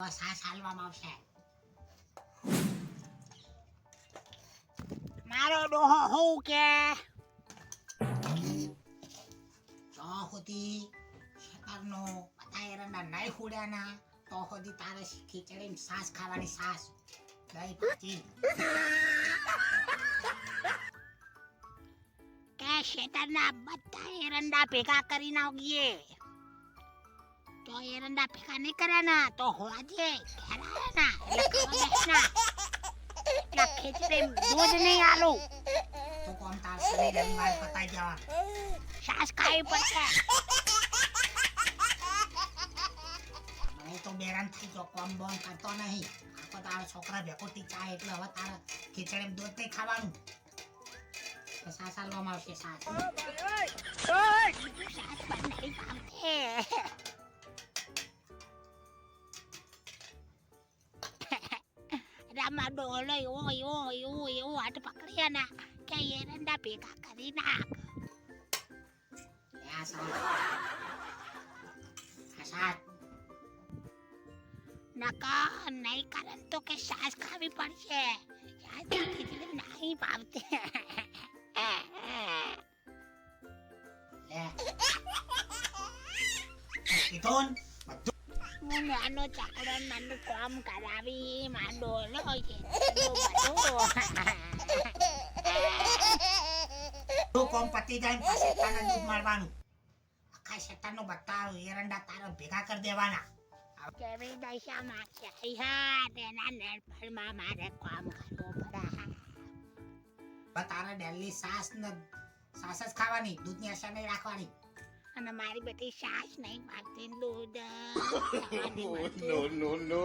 બસ આ ચાલવામાં આવશે. મારો ડોહો હું કે જો સુધી શેતારનો બધા એરંડા નહીં ફૂડ્યાના તો સુધી તારે ખીચડીની સાસ ખાવાની સાસ દહીં ભાજી કે શેતારના બધા એરંડા ભેગા કરી નાખીએ તો એરંડા ભેગા નહીં કર્યા ના તો હોજે ઘેરાય ના એટલે ખાવા બેસના ખીચડી દૂધ નહીં આલું તો કોમ તાર શરીર અંબાર પતાઈ જવાનું સાસ ખાવી પડશે મને તો બેરાન થઈ જો કોમ બોમ કરતો નહીં આખો તારા છોકરા ભેગો ટીચા એટલે હવે તારા ખીચડી દૂધ નહીં ખાવાનું સાસ આલવામાં આવશે સાસ સાસ પણ નહીં ખાવતે રામા ડોલો એવું હાથ પકડ્યા ના કે એરંડા ભેગા કરી નાખ નકા નહીં કરે તો કે સાસ ખાવી પડશે ખીચડી નહીં ભાવતે હું નાનો ચાકડો નાનું કામ કરાવી માંડો લો તું કોમ પતી જાય પછી તારે દૂધ મળવાનું આખા શેતાનો બધા એરંડા તારા ભેગા કરી દેવાના કેવી દશામાં છે હા તેના નેટફળમાં મારે કામ કરવું પડે તારા ડેલી સાસ જ ખાવાની દૂધની આશા નહીં રાખવાની અને મારી બેટી સાસ નહીં માગતી દૂધ નો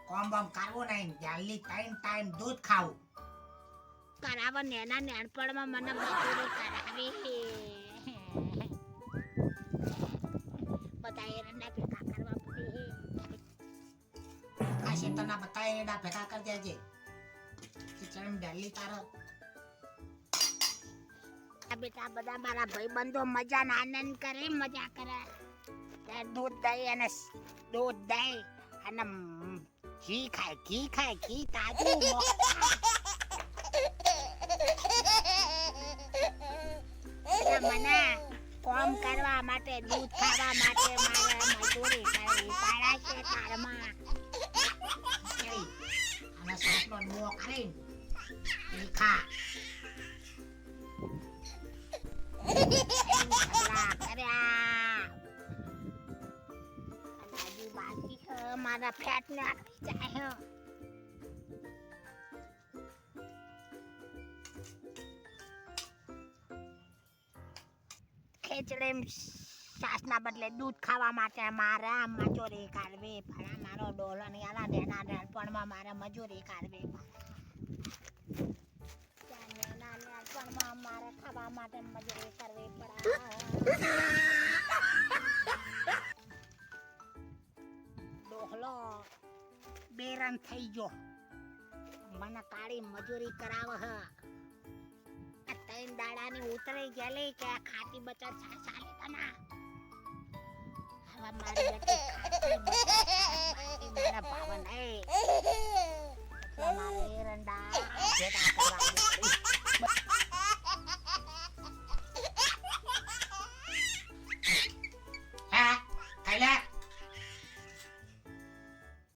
કોમ બમ કરવું નહીં જલ્દી ટાઈમ દૂધ ખાવું કરાવો નેના નેણપણમાં મને મજૂરી કરાવી બધા એરંડા ભેગા કરવા પડે આ શેતરના બધા એરંડા ભેગા કરી દેજે ખીચડી ડેલી તારો આ બેટા બધા મારા ભાઈબંધો મજા આનંદ કરે મજા કરે દૂધ દહીં અને ઘી ખાય ઘી તાજું મને કોમ કરવા માટે દૂધ ખાવા માટે મારે મજૂરી કરવી પડે છે તારમાં અને સાસનો ડો કરીને ખા મારા ફેટ ને આટલી જાય ખીચડી સાસના બદલે દૂધ ખાવા માટે મારે મજૂરી કરવી પડે મારો ડોલો ની આલા દેના નાનપણમાં મારે મજૂરી કરવી પડે નાનપણમાં મારે ખાવા માટે મજૂરી કરવી પડે ડોહલો બેરન થઈ ગયો મને કાળી મજૂરી કરાવ હ ત્રણ દાડાની ઉતરી ગયેલી કે ખાતી બચત સાલી તના હવે મારી બેટી ખાતી મારા ભાવન એ મારે એરંડા ભેગા કરવા